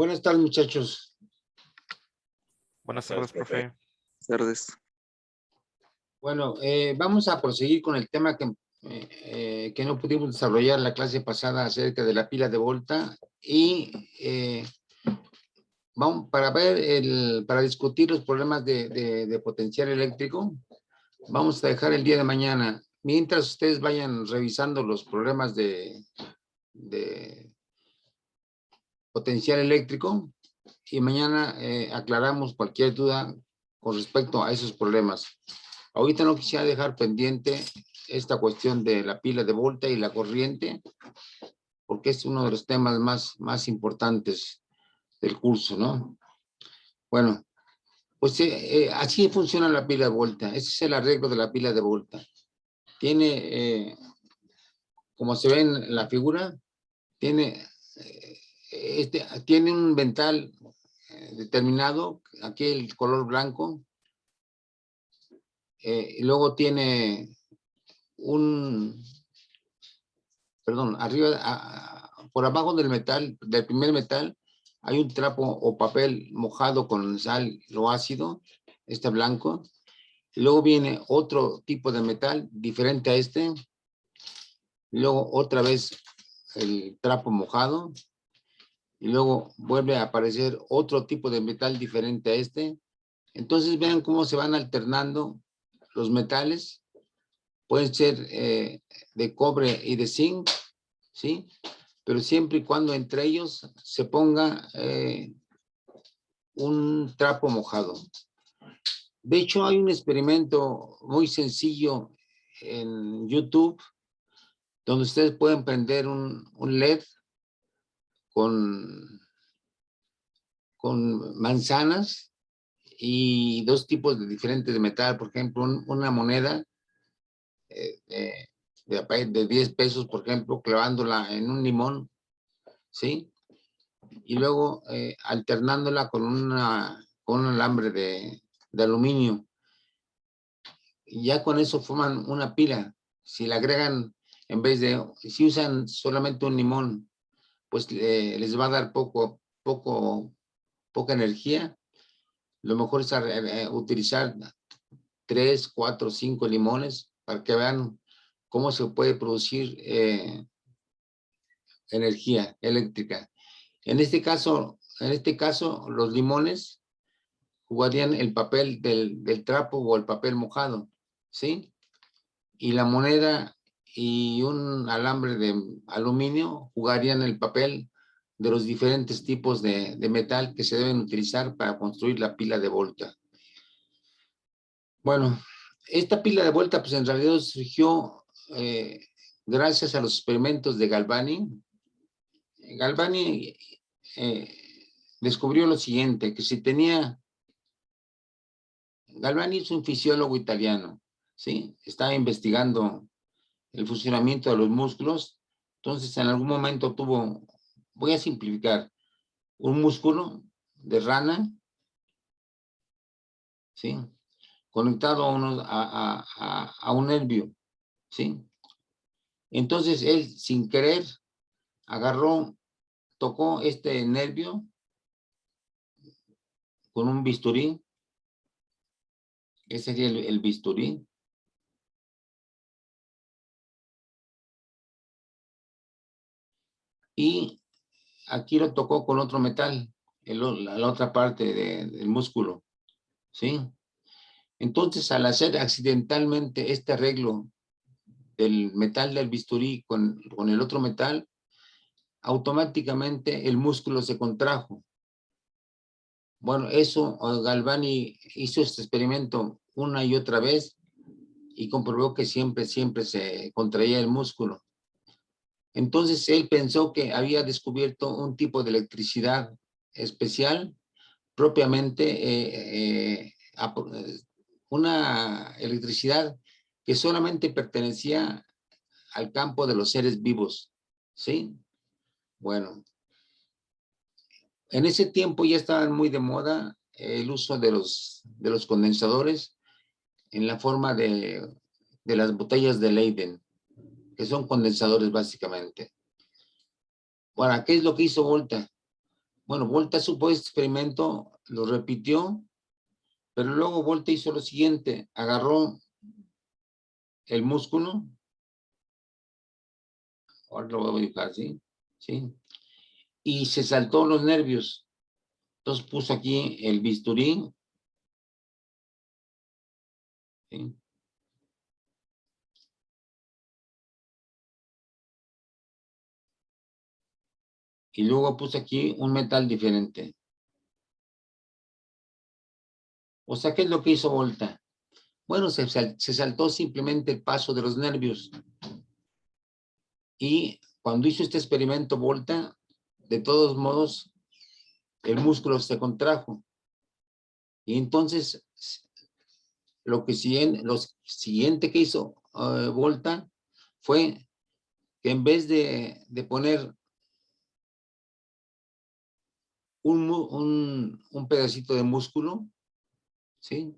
Buenas tardes, muchachos. Buenas tardes, profe. Buenas tardes. Bueno, vamos a proseguir con el tema que no pudimos desarrollar la clase pasada acerca de la pila de Volta y vamos para discutir los problemas de potencial eléctrico. Vamos a dejar el día de mañana. Mientras ustedes vayan revisando los problemas de potencial eléctrico y mañana aclaramos cualquier duda con respecto a esos problemas. Ahorita no quisiera dejar pendiente esta cuestión de la pila de Volta y la corriente, porque es uno de los temas más importantes del curso, ¿no? Bueno, pues así funciona la pila de Volta. Ese es el arreglo de la pila de Volta. Tiene, como se ve en la figura, tiene un vental determinado, aquí el color blanco, y luego tiene por abajo del metal, del primer metal, hay un trapo o papel mojado con sal o ácido, blanco. Y luego viene otro tipo de metal diferente a este. Y luego otra vez el trapo mojado. Y luego vuelve a aparecer otro tipo de metal diferente a este. Entonces vean cómo se van alternando los metales. Pueden ser de cobre y de zinc, ¿sí? Pero siempre y cuando entre ellos se ponga un trapo mojado. De hecho, hay un experimento muy sencillo en YouTube donde ustedes pueden prender un LED con manzanas y dos tipos de diferentes de metal. Por ejemplo, una moneda de 10 pesos, por ejemplo, clavándola en un limón, ¿sí? Y luego alternándola con un alambre de aluminio. Y ya con eso forman una pila. Si le agregan, si usan solamente un limón, pues les va a dar poca energía. Lo mejor es utilizar 3, 4, 5 limones para que vean cómo se puede producir energía eléctrica. En este caso, los limones jugarían el papel del trapo o el papel mojado, ¿sí? Y la moneda y un alambre de aluminio jugarían el papel de los diferentes tipos de metal que se deben utilizar para construir la pila de Volta. Bueno, esta pila de Volta pues en realidad surgió gracias a los experimentos de Galvani. Galvani descubrió lo siguiente, que si tenía... Galvani es un fisiólogo italiano, ¿sí? Estaba investigando el funcionamiento de los músculos. Entonces, en algún momento voy a simplificar, un músculo de rana, ¿sí? Conectado a un nervio, ¿sí? Entonces, él, sin querer, tocó este nervio con un bisturí. Ese sería el bisturí. Y aquí lo tocó con otro metal, la otra parte del músculo, ¿sí? Entonces, al hacer accidentalmente este arreglo del metal del bisturí con el otro metal, automáticamente el músculo se contrajo. Bueno, Galvani hizo este experimento una y otra vez y comprobó que siempre se contraía el músculo. Entonces él pensó que había descubierto un tipo de electricidad especial, propiamente una electricidad que solamente pertenecía al campo de los seres vivos, ¿sí? Bueno, en ese tiempo ya estaban muy de moda el uso de los condensadores en la forma de las botellas de Leyden, que son condensadores básicamente. Bueno, ¿qué es lo que hizo Volta? Bueno, Volta supo este experimento, lo repitió, pero luego Volta hizo lo siguiente, agarró el músculo, ahora lo voy a dibujar así, ¿sí? Y se saltó los nervios. Entonces puso aquí el bisturí, ¿sí? Y luego puse aquí un metal diferente. O sea, ¿qué es lo que hizo Volta? Bueno, se saltó simplemente el paso de los nervios. Y cuando hizo este experimento Volta, de todos modos, el músculo se contrajo. Y entonces, lo siguiente que hizo Volta fue que en vez de poner un pedacito de músculo, ¿sí?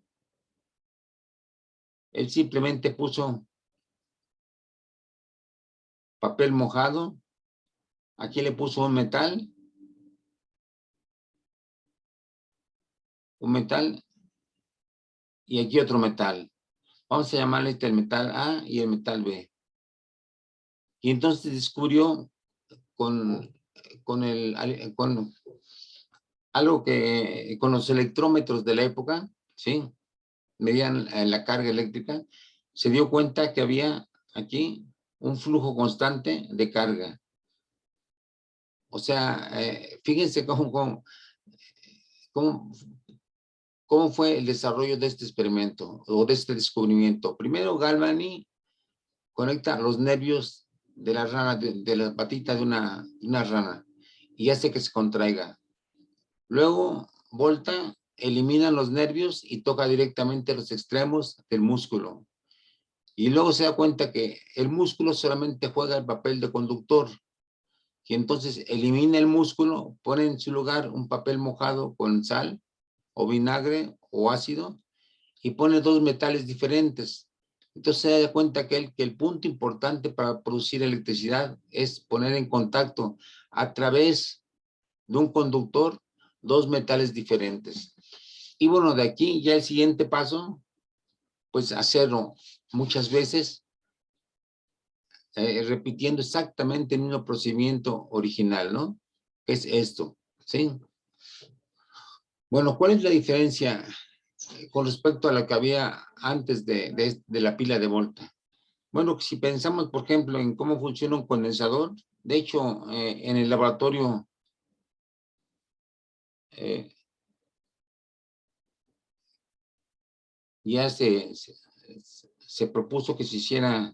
Él simplemente puso papel mojado, aquí le puso un metal, y aquí otro metal. Vamos a llamarle este el metal A y el metal B. Y entonces descubrió con algo que con los electrómetros de la época, ¿sí? Medían la carga eléctrica, se dio cuenta que había aquí un flujo constante de carga. O sea, fíjense cómo fue el desarrollo de este experimento o de este descubrimiento. Primero, Galvani conecta los nervios de la rana, de la patita de una rana, y hace que se contraiga. Luego, Volta elimina los nervios y toca directamente los extremos del músculo. Y luego se da cuenta que el músculo solamente juega el papel de conductor. Y entonces elimina el músculo, pone en su lugar un papel mojado con sal o vinagre o ácido y pone dos metales diferentes. Entonces se da cuenta que el punto importante para producir electricidad es poner en contacto a través de un conductor dos metales diferentes. Y bueno, de aquí ya el siguiente paso, pues hacerlo muchas veces, repitiendo exactamente el mismo procedimiento original, ¿no? Es esto, ¿sí? Bueno, ¿cuál es la diferencia con respecto a lo que había antes de la pila de Volta? Bueno, si pensamos, por ejemplo, en cómo funciona un condensador, de hecho, en el laboratorio ya se propuso que se hiciera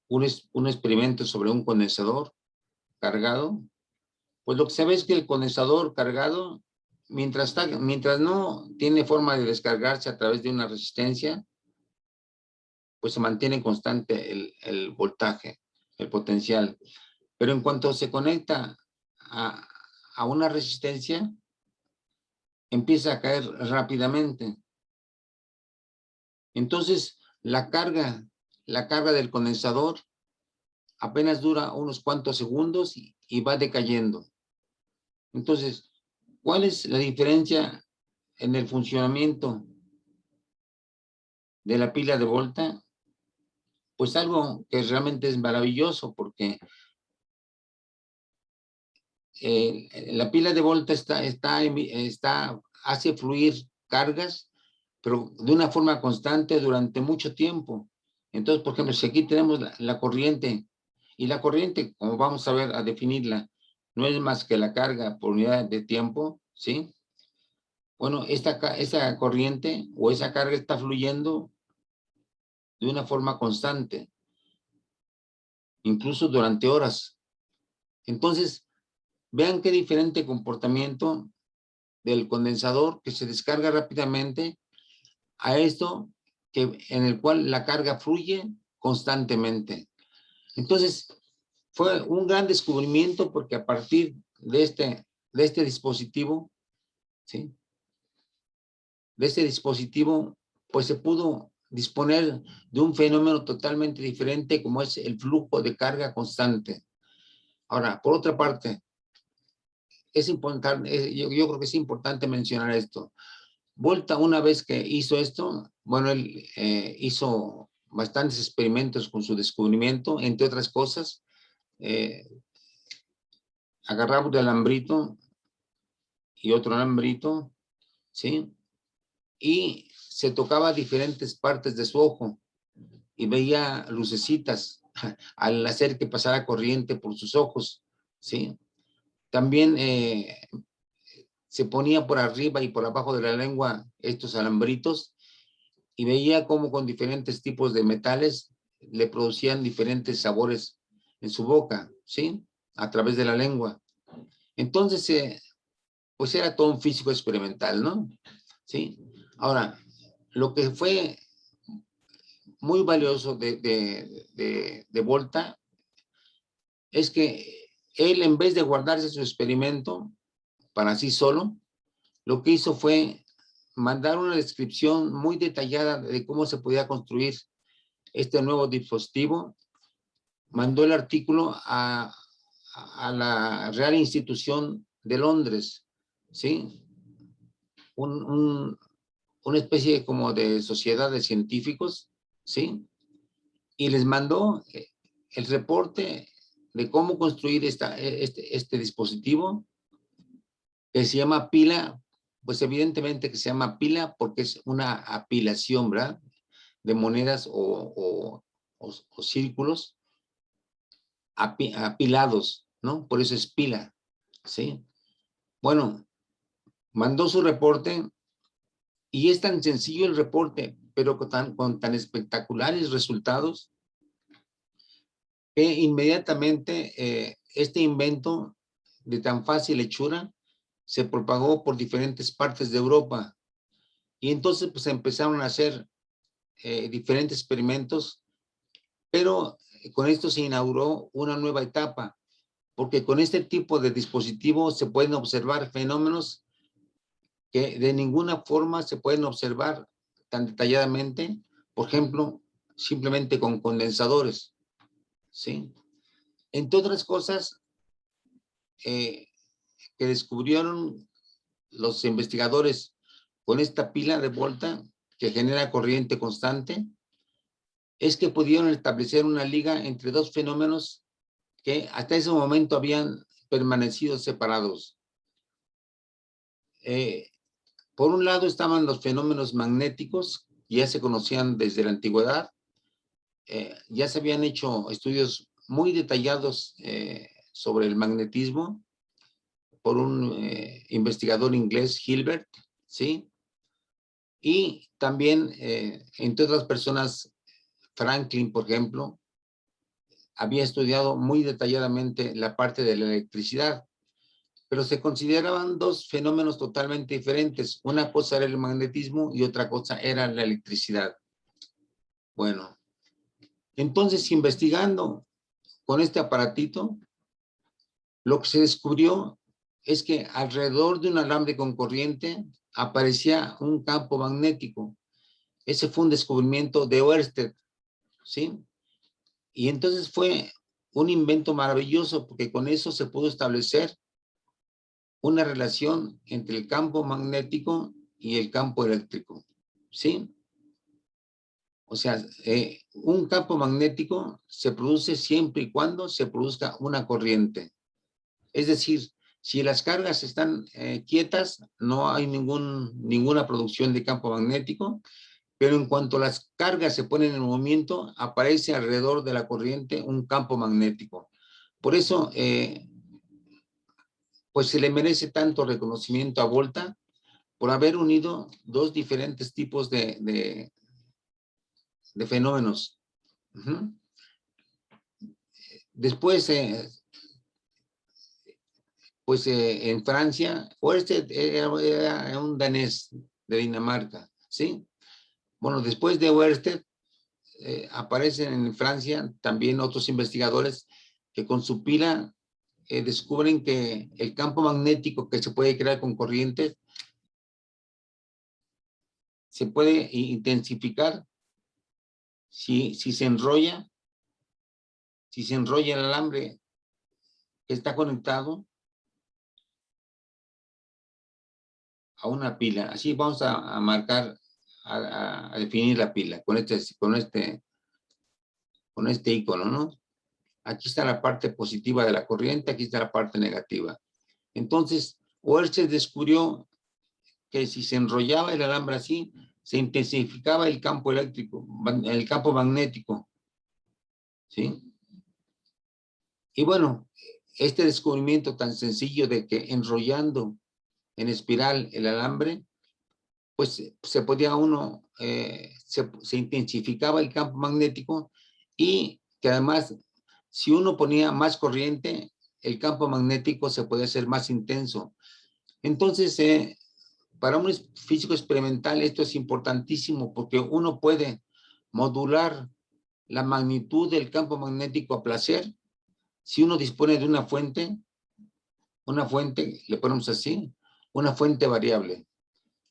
un experimento sobre un condensador cargado. Pues lo que se ve es que el condensador cargado, mientras no tiene forma de descargarse a través de una resistencia, pues se mantiene constante el voltaje, el potencial. Pero en cuanto se conecta a una resistencia, empieza a caer rápidamente. Entonces, la carga del condensador apenas dura unos cuantos segundos y va decayendo. Entonces, ¿cuál es la diferencia en el funcionamiento de la pila de Volta? Pues algo que realmente es maravilloso, porque la pila de Volta hace fluir cargas, pero de una forma constante durante mucho tiempo. Entonces, por ejemplo, si aquí tenemos la corriente, y la corriente, como vamos a ver a definirla, no es más que la carga por unidad de tiempo, ¿sí? Bueno, esa corriente o esa carga está fluyendo de una forma constante, incluso durante horas. Entonces, vean qué diferente comportamiento del condensador que se descarga rápidamente a esto en el cual la carga fluye constantemente. Entonces, fue un gran descubrimiento porque a partir de este dispositivo, ¿sí? De este dispositivo, pues se pudo disponer de un fenómeno totalmente diferente como es el flujo de carga constante. Ahora, por otra parte, es importante, yo creo que es importante mencionar esto. Volta, una vez que hizo esto, bueno, él hizo bastantes experimentos con su descubrimiento, entre otras cosas, agarraba un alambrito y otro alambrito, ¿sí? Y se tocaba diferentes partes de su ojo y veía lucecitas al hacer que pasara corriente por sus ojos, ¿sí? También se ponía por arriba y por abajo de la lengua estos alambritos y veía cómo con diferentes tipos de metales le producían diferentes sabores en su boca, ¿sí? A través de la lengua. Entonces, pues era todo un físico experimental, ¿no? ¿Sí? Ahora, lo que fue muy valioso de Volta es que él, en vez de guardarse su experimento para sí solo, lo que hizo fue mandar una descripción muy detallada de cómo se podía construir este nuevo dispositivo. Mandó el artículo a la Real Institución de Londres, ¿sí? Una especie como de sociedad de científicos, ¿sí? Y les mandó el reporte de cómo construir este dispositivo que se llama pila, pues evidentemente que se llama pila porque es una apilación, ¿verdad? De monedas o círculos apilados, ¿no? Por eso es pila, ¿sí? Bueno, mandó su reporte y es tan sencillo el reporte, pero con tan espectaculares resultados que inmediatamente este invento de tan fácil hechura se propagó por diferentes partes de Europa. Y entonces pues empezaron a hacer diferentes experimentos, pero con esto se inauguró una nueva etapa, porque con este tipo de dispositivos se pueden observar fenómenos que de ninguna forma se pueden observar tan detalladamente, por ejemplo, simplemente con condensadores, ¿sí? Entre otras cosas que descubrieron los investigadores con esta pila de Volta que genera corriente constante, es que pudieron establecer una liga entre dos fenómenos que hasta ese momento habían permanecido separados. Por un lado estaban los fenómenos magnéticos, que ya se conocían desde la antigüedad, ya se habían hecho estudios muy detallados sobre el magnetismo por un investigador inglés, Hilbert, ¿sí? Y también, entre otras personas, Franklin, por ejemplo, había estudiado muy detalladamente la parte de la electricidad, pero se consideraban dos fenómenos totalmente diferentes. Una cosa era el magnetismo y otra cosa era la electricidad. Bueno, entonces investigando con este aparatito, lo que se descubrió es que alrededor de un alambre con corriente aparecía un campo magnético. Ese fue un descubrimiento de Ørsted, ¿sí? Y entonces fue un invento maravilloso porque con eso se pudo establecer una relación entre el campo magnético y el campo eléctrico, ¿sí? O sea, un campo magnético se produce siempre y cuando se produzca una corriente. Es decir, si las cargas están quietas, no hay ninguna producción de campo magnético, pero en cuanto las cargas se ponen en movimiento, aparece alrededor de la corriente un campo magnético. Por eso, pues se le merece tanto reconocimiento a Volta por haber unido dos diferentes tipos de fenómenos. Después, pues en Francia, Ørsted era un danés de Dinamarca, ¿sí? Bueno, después de Ørsted, aparecen en Francia también otros investigadores que con su pila descubren que el campo magnético que se puede crear con corriente se puede intensificar si se enrolla el alambre que está conectado a una pila. Así vamos a marcar, a definir la pila con este icono, ¿no? Aquí está la parte positiva de la corriente, aquí está la parte negativa. Entonces, Oersted descubrió que si se enrollaba el alambre así, se intensificaba el campo eléctrico, el campo magnético, ¿sí? Y bueno, este descubrimiento tan sencillo de que enrollando en espiral el alambre, pues se podía uno, se intensificaba el campo magnético y que además, si uno ponía más corriente, el campo magnético se podía hacer más intenso. Entonces, para un físico experimental esto es importantísimo porque uno puede modular la magnitud del campo magnético a placer si uno dispone de una fuente, le ponemos así, una fuente variable.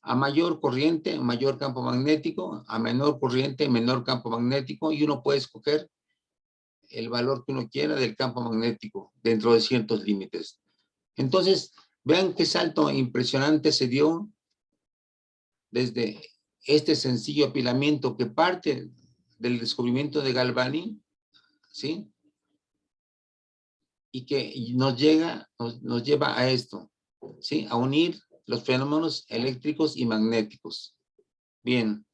A mayor corriente, mayor campo magnético, a menor corriente, menor campo magnético, y uno puede escoger el valor que uno quiera del campo magnético dentro de ciertos límites. Entonces, vean qué salto impresionante se dio desde este sencillo apilamiento que parte del descubrimiento de Galvani, ¿sí? Y que nos lleva a esto, ¿sí? A unir los fenómenos eléctricos y magnéticos. Bien.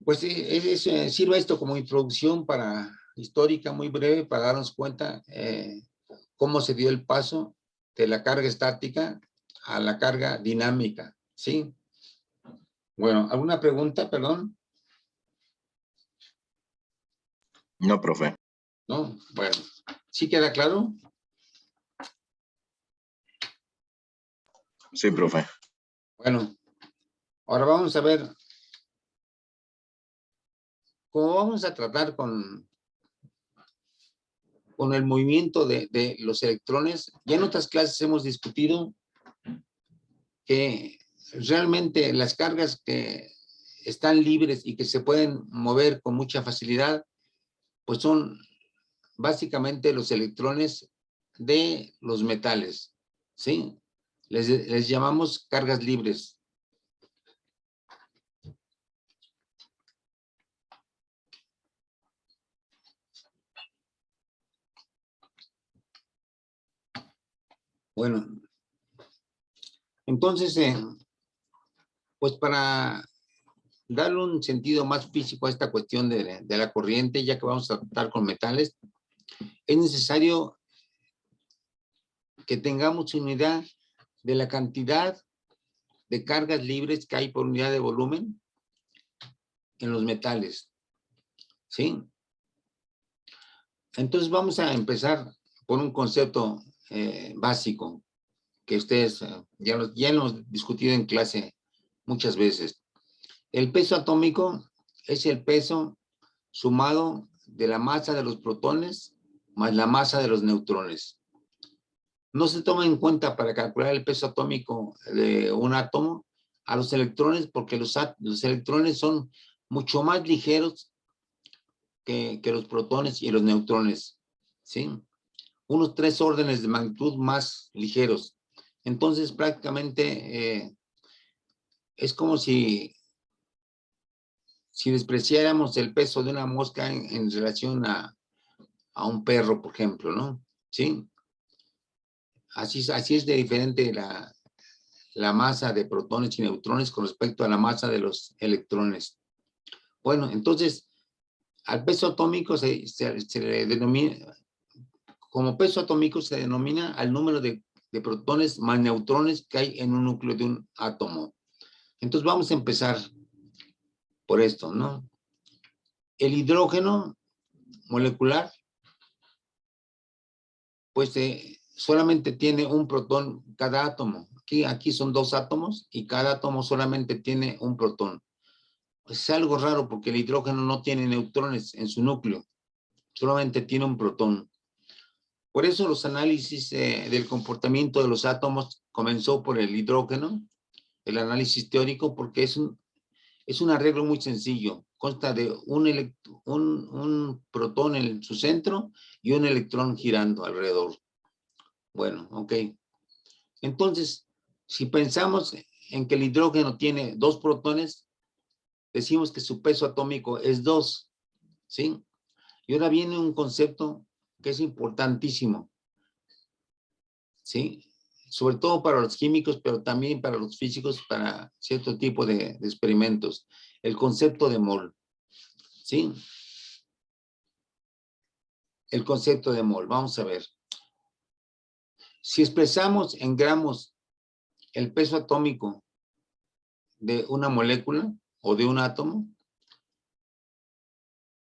Pues sirva esto como introducción histórica muy breve para darnos cuenta cómo se dio el paso de la carga estática a la carga dinámica, ¿sí? Bueno, ¿alguna pregunta, perdón? No, profe. No, bueno, ¿sí queda claro? Sí, profe. Bueno, ahora vamos a ver cómo vamos a tratar con el movimiento de los electrones. Ya en otras clases hemos discutido que realmente las cargas que están libres y que se pueden mover con mucha facilidad, pues son básicamente los electrones de los metales, ¿sí? Les llamamos cargas libres. Bueno, entonces, pues para darle un sentido más físico a esta cuestión de la corriente, ya que vamos a tratar con metales, es necesario que tengamos unidad de la cantidad de cargas libres que hay por unidad de volumen en los metales, ¿sí? Entonces vamos a empezar por un concepto básico que ustedes ya lo hemos discutido en clase muchas veces. El peso atómico es el peso sumado de la masa de los protones más la masa de los neutrones. No se toma en cuenta para calcular el peso atómico de un átomo a los electrones porque los electrones son mucho más ligeros que los protones y los neutrones, ¿sí? Unos 3 órdenes de magnitud más ligeros. Entonces, prácticamente es como si despreciáramos el peso de una mosca en relación a un perro, por ejemplo, ¿no? ¿Sí? Así es de diferente la masa de protones y neutrones con respecto a la masa de los electrones. Bueno, entonces, al peso atómico se le denomina, como peso atómico se denomina al número de protones más neutrones que hay en un núcleo de un átomo. Entonces vamos a empezar por esto, ¿no? El hidrógeno molecular, pues solamente tiene un protón cada átomo. Aquí son 2 átomos y cada átomo solamente tiene un protón. Es algo raro porque el hidrógeno no tiene neutrones en su núcleo, solamente tiene un protón. Por eso los análisis del comportamiento de los átomos comenzó por el hidrógeno, el análisis teórico, porque Es un arreglo muy sencillo. Consta de un protón en su centro y un electrón girando alrededor. Bueno, ok. Entonces, si pensamos en que el hidrógeno tiene 2 protones, decimos que su peso atómico es 2, ¿sí? Y ahora viene un concepto que es importantísimo, ¿sí? Sobre todo para los químicos, pero también para los físicos, para cierto tipo de experimentos. El concepto de mol, ¿sí? El concepto de mol, vamos a ver. Si expresamos en gramos el peso atómico de una molécula o de un átomo,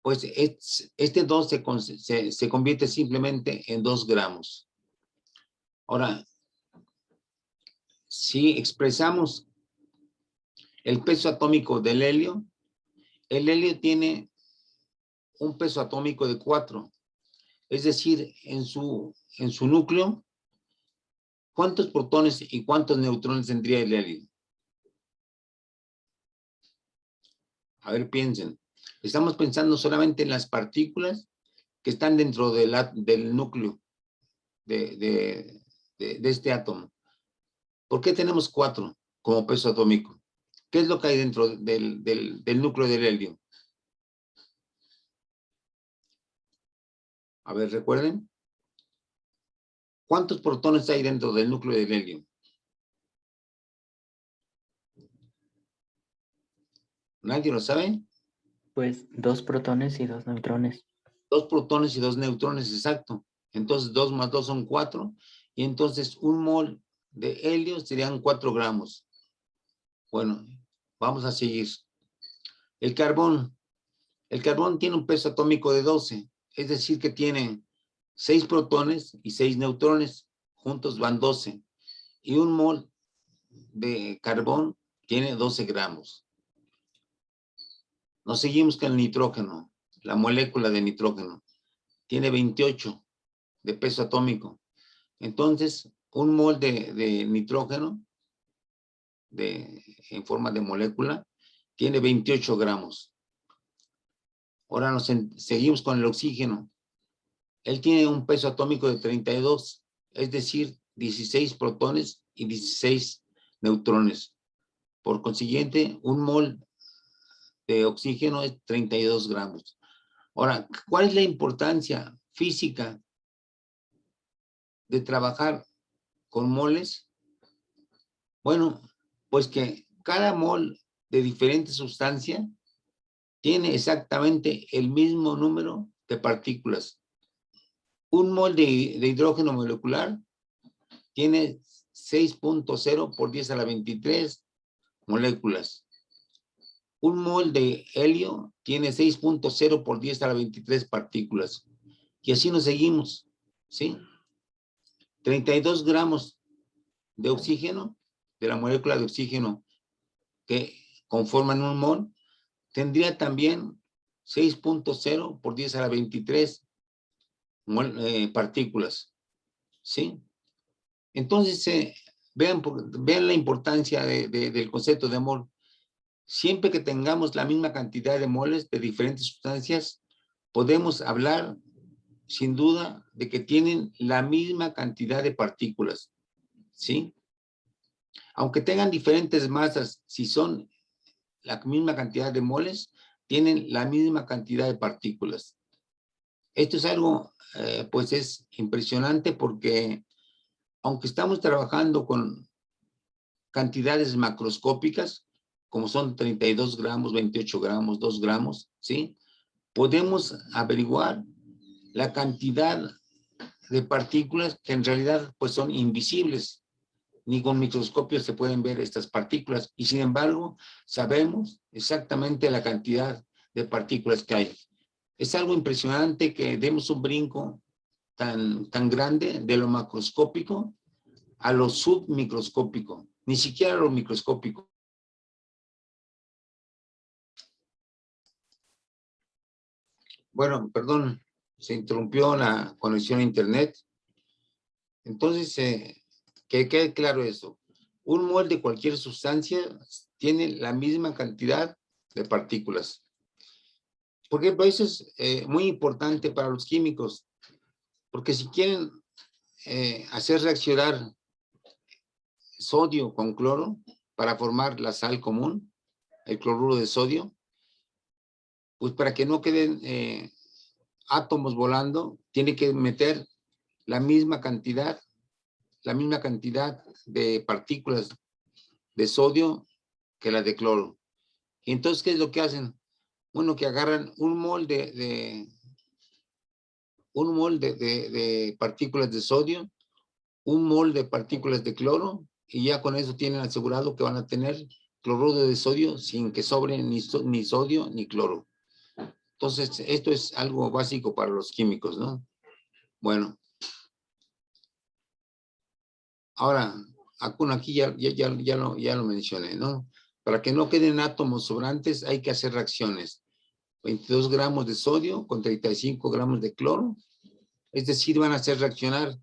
pues este 2 se convierte simplemente en 2 gramos. Ahora, si expresamos el peso atómico del helio, el helio tiene un peso atómico de 4. Es decir, en su núcleo, ¿cuántos protones y cuántos neutrones tendría el helio? A ver, piensen. Estamos pensando solamente en las partículas que están dentro del núcleo de este átomo. ¿Por qué tenemos 4 como peso atómico? ¿Qué es lo que hay dentro del núcleo del helio? A ver, recuerden. ¿Cuántos protones hay dentro del núcleo del helio? ¿Nadie lo sabe? Pues 2 protones y 2 neutrones. 2 protones y 2 neutrones, exacto. Entonces 2 más 2 son 4. Y entonces un mol de helio serían 4 gramos. Bueno, vamos a seguir. El carbón. El carbón tiene un peso atómico de 12. Es decir, que tiene 6 protones y 6 neutrones. Juntos van 12. Y un mol de carbón tiene 12 gramos. Nos seguimos con el nitrógeno. La molécula de nitrógeno tiene 28 de peso atómico. Entonces, un mol de nitrógeno en forma de molécula tiene 28 gramos. Ahora seguimos con el oxígeno. Él tiene un peso atómico de 32, es decir, 16 protones y 16 neutrones. Por consiguiente, un mol de oxígeno es 32 gramos. Ahora, ¿cuál es la importancia física de trabajar con moles? Bueno, pues que cada mol de diferente sustancia tiene exactamente el mismo número de partículas. Un mol de hidrógeno molecular tiene 6.0 por 10 a la 23 moléculas. Un mol de helio tiene 6.0 por 10 a la 23 partículas. Y así nos seguimos, ¿sí? 32 gramos de oxígeno, de la molécula de oxígeno que conforman un mol, tendría también 6.0 por 10 a la 23 partículas, ¿sí? Entonces, vean la importancia del concepto de mol. Siempre que tengamos la misma cantidad de moles de diferentes sustancias, podemos hablar sin duda de que tienen la misma cantidad de partículas, ¿sí? Aunque tengan diferentes masas, si son la misma cantidad de moles, tienen la misma cantidad de partículas. Esto es algo, pues es impresionante porque aunque estamos trabajando con cantidades macroscópicas, como son 32 gramos, 28 gramos, 2 gramos, ¿sí? Podemos averiguar la cantidad de partículas que en realidad pues son invisibles. Ni con microscopio se pueden ver estas partículas y sin embargo sabemos exactamente la cantidad de partículas que hay. Es algo impresionante que demos un brinco tan grande de lo macroscópico a lo submicroscópico, ni siquiera a lo microscópico. Bueno, perdón, se interrumpió la conexión a internet. Entonces, que quede claro eso. Un mol de cualquier sustancia tiene la misma cantidad de partículas. Por ejemplo, eso es muy importante para los químicos, porque si quieren hacer reaccionar sodio con cloro para formar la sal común, el cloruro de sodio, pues para que no queden átomos volando, tiene que meter la misma cantidad de partículas de sodio que la de cloro. Y entonces, ¿qué es lo que hacen? Bueno, que agarran un mol de partículas de sodio, un mol de partículas de cloro, y ya con eso tienen asegurado que van a tener cloruro de sodio sin que sobre ni sodio ni cloro. Entonces, esto es algo básico para los químicos, ¿no? Bueno. Ahora, aquí ya lo mencioné, ¿no? Para que no queden átomos sobrantes, hay que hacer reacciones. 22 gramos de sodio con 35 gramos de cloro. Es decir, van a hacer reaccionar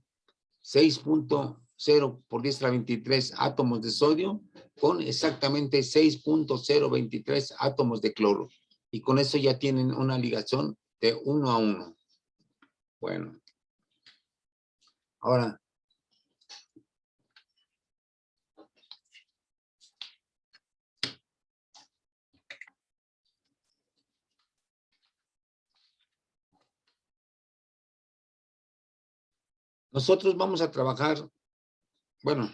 6.0 por 10 a la 23 átomos de sodio con exactamente 6.023 átomos de cloro. Y con eso ya tienen una ligación de 1 a 1. Bueno. Ahora, nosotros vamos a trabajar, bueno,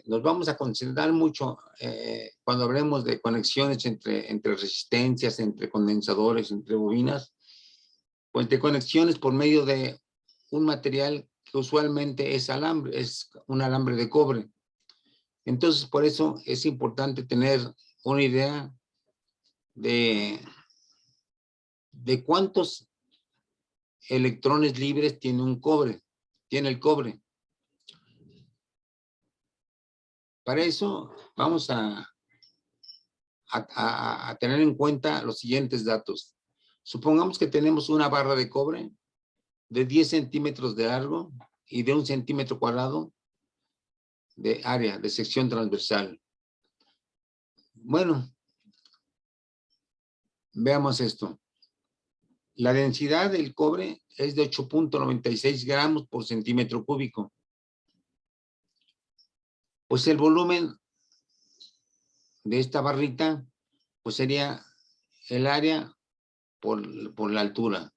nos vamos a concentrar mucho cuando hablemos de conexiones entre resistencias, entre condensadores, entre bobinas, pues de conexiones por medio de un material que usualmente es un alambre de cobre. Entonces, por eso es importante tener una idea de cuántos electrones libres tiene el cobre. Para eso vamos a tener en cuenta los siguientes datos. Supongamos que tenemos una barra de cobre de 10 centímetros de largo y de 1 centímetro cuadrado de área, de sección transversal. Bueno, veamos esto. La densidad del cobre es de 8.96 gramos por centímetro cúbico. Pues el volumen de esta barrita, pues sería el área por la altura.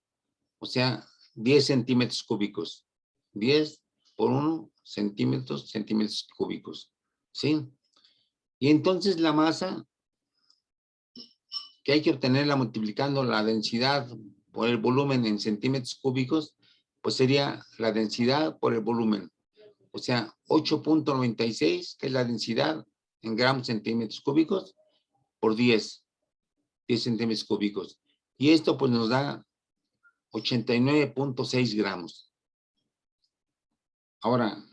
O sea, 10 centímetros cúbicos. 10 por 1 centímetros cúbicos. ¿Sí? Y entonces la masa, que hay que obtenerla multiplicando la densidad por el volumen en centímetros cúbicos, pues sería la densidad por el volumen. O sea, 8.96, que es la densidad en gramos centímetros cúbicos, por 10 centímetros cúbicos. Y esto pues nos da 89.6 gramos. Ahora,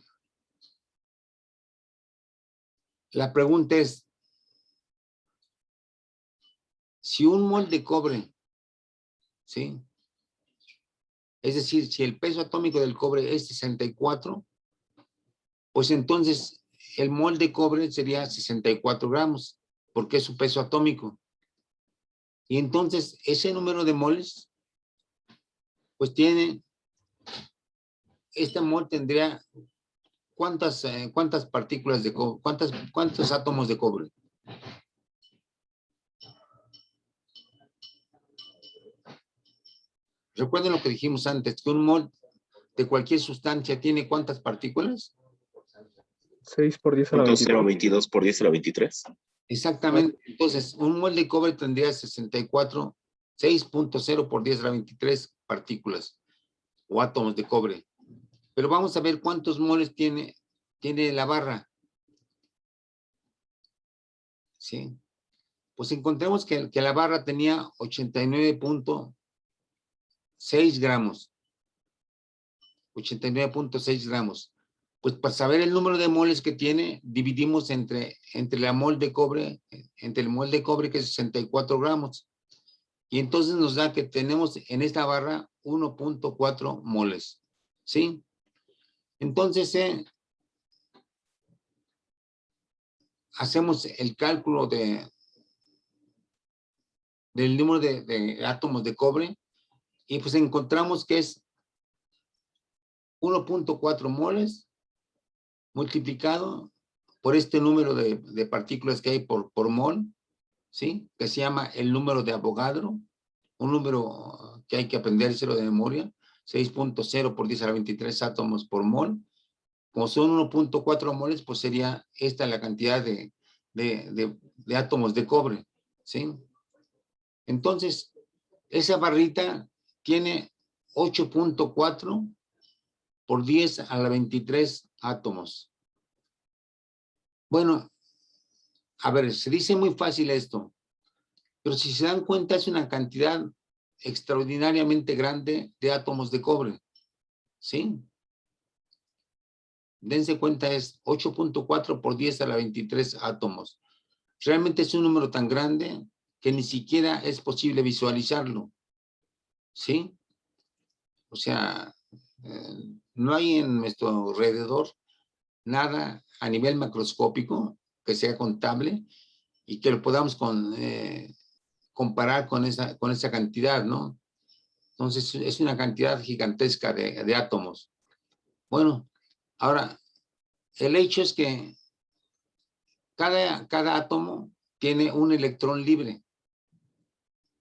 la pregunta es, si un mol de cobre, ¿sí? Es decir, si el peso atómico del cobre es 64, pues entonces el mol de cobre sería 64 gramos, porque es su peso atómico. Y entonces ese número de moles, pues este mol tendría ¿cuántas partículas de cobre? ¿Cuántos átomos de cobre? Recuerden lo que dijimos antes, que un mol de cualquier sustancia tiene ¿cuántas partículas? 6 por 10 a la 23. 0.22 por 10 a la 23. Exactamente. Entonces, un mol de cobre tendría 6.0 por 10 a la 23 partículas o átomos de cobre. Pero vamos a ver cuántos moles tiene la barra. ¿Sí? Pues encontremos que la barra tenía 89.6 gramos. 89.6 gramos. Pues para saber el número de moles que tiene, dividimos entre el mol de cobre que es 64 gramos. Y entonces nos da que tenemos en esta barra 1.4 moles. ¿Sí? Entonces, hacemos el cálculo de del número de átomos de cobre, y pues encontramos que es 1.4 moles multiplicado por este número de partículas que hay por mol, ¿sí? Que se llama el número de Avogadro, un número que hay que aprendérselo de memoria, 6.0 por 10 a la 23 átomos por mol. Como son 1.4 moles, pues sería esta la cantidad de átomos de cobre, ¿sí? Entonces, esa barrita tiene 8.4 por 10 a la 23 átomos. Bueno, a ver, se dice muy fácil esto, pero si se dan cuenta es una cantidad extraordinariamente grande de átomos de cobre, ¿sí? Dense cuenta, es 8.4 por 10 a la 23 átomos. Realmente es un número tan grande que ni siquiera es posible visualizarlo, ¿sí? O sea, no hay en nuestro alrededor nada a nivel macroscópico que sea contable y que lo podamos comparar con esa cantidad, ¿no? Entonces, es una cantidad gigantesca de átomos. Bueno, ahora, el hecho es que cada átomo tiene un electrón libre,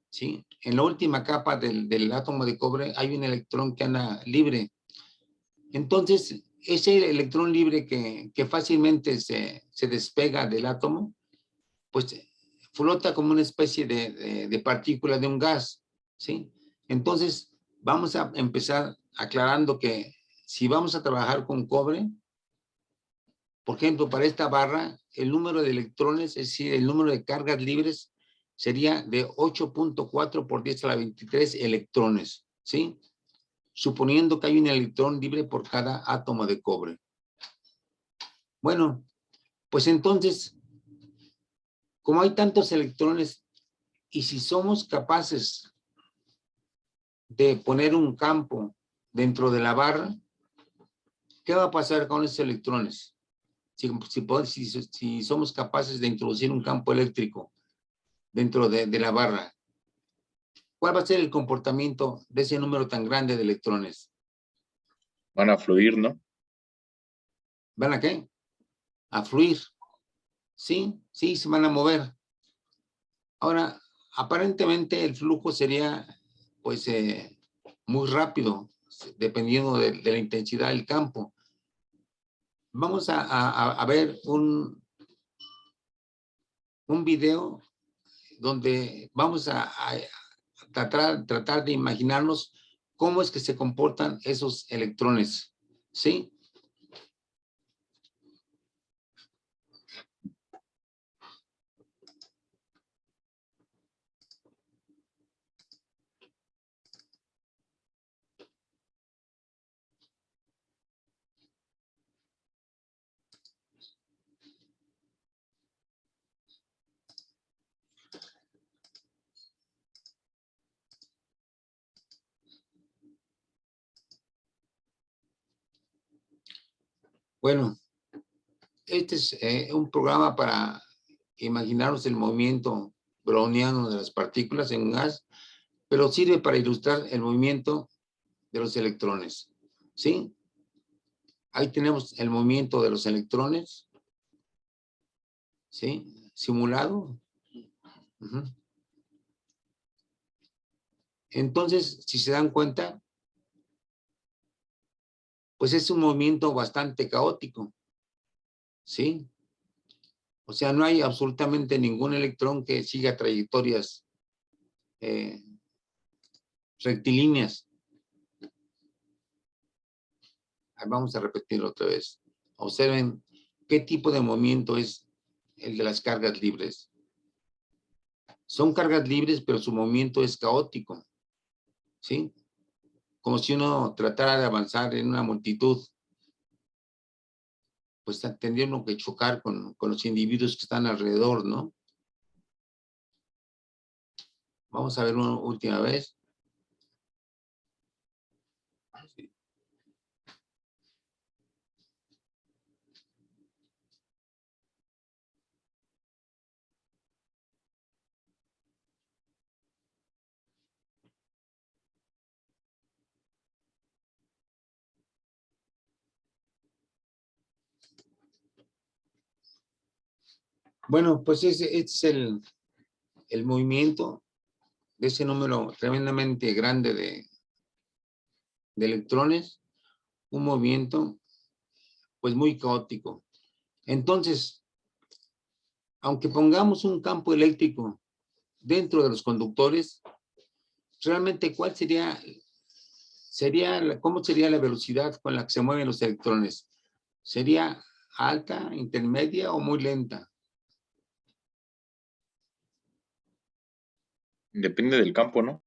¿sí? En la última capa del átomo de cobre hay un electrón que anda libre. Entonces, ese electrón libre que fácilmente se despega del átomo, pues flota como una especie de partícula de un gas, ¿sí? Entonces, vamos a empezar aclarando que si vamos a trabajar con cobre, por ejemplo, para esta barra, el número de electrones, es decir, el número de cargas libres, sería de 8.4 por 10 a la 23 electrones, ¿sí? Suponiendo que hay un electrón libre por cada átomo de cobre. Bueno, pues entonces, como hay tantos electrones, y si somos capaces de poner un campo dentro de la barra, ¿qué va a pasar con esos electrones? Si somos capaces de introducir un campo eléctrico dentro de la barra, ¿cuál va a ser el comportamiento de ese número tan grande de electrones? Van a fluir, ¿no? ¿Van a qué? A fluir. Sí, sí, se van a mover. Ahora, aparentemente el flujo sería, pues, muy rápido, dependiendo de la intensidad del campo. Vamos a ver un video donde vamos a tratar de imaginarnos cómo es que se comportan esos electrones, ¿sí? Bueno, este es un programa para imaginarnos el movimiento browniano de las partículas en un gas, pero sirve para ilustrar el movimiento de los electrones, ¿sí? Ahí tenemos el movimiento de los electrones, ¿sí? Simulado. Uh-huh. Entonces, si se dan cuenta, pues es un movimiento bastante caótico, ¿sí? O sea, no hay absolutamente ningún electrón que siga trayectorias rectilíneas. Vamos a repetirlo otra vez. Observen qué tipo de movimiento es el de las cargas libres. Son cargas libres, pero su movimiento es caótico, ¿sí? Como si uno tratara de avanzar en una multitud, pues tendría uno que chocar con los individuos que están alrededor, ¿no? Vamos a ver una última vez. Bueno, pues ese es el movimiento de ese número tremendamente grande de electrones, un movimiento pues muy caótico. Entonces, aunque pongamos un campo eléctrico dentro de los conductores, realmente ¿cuál cómo sería la velocidad con la que se mueven los electrones? ¿Sería alta, intermedia o muy lenta? Depende del campo, ¿no?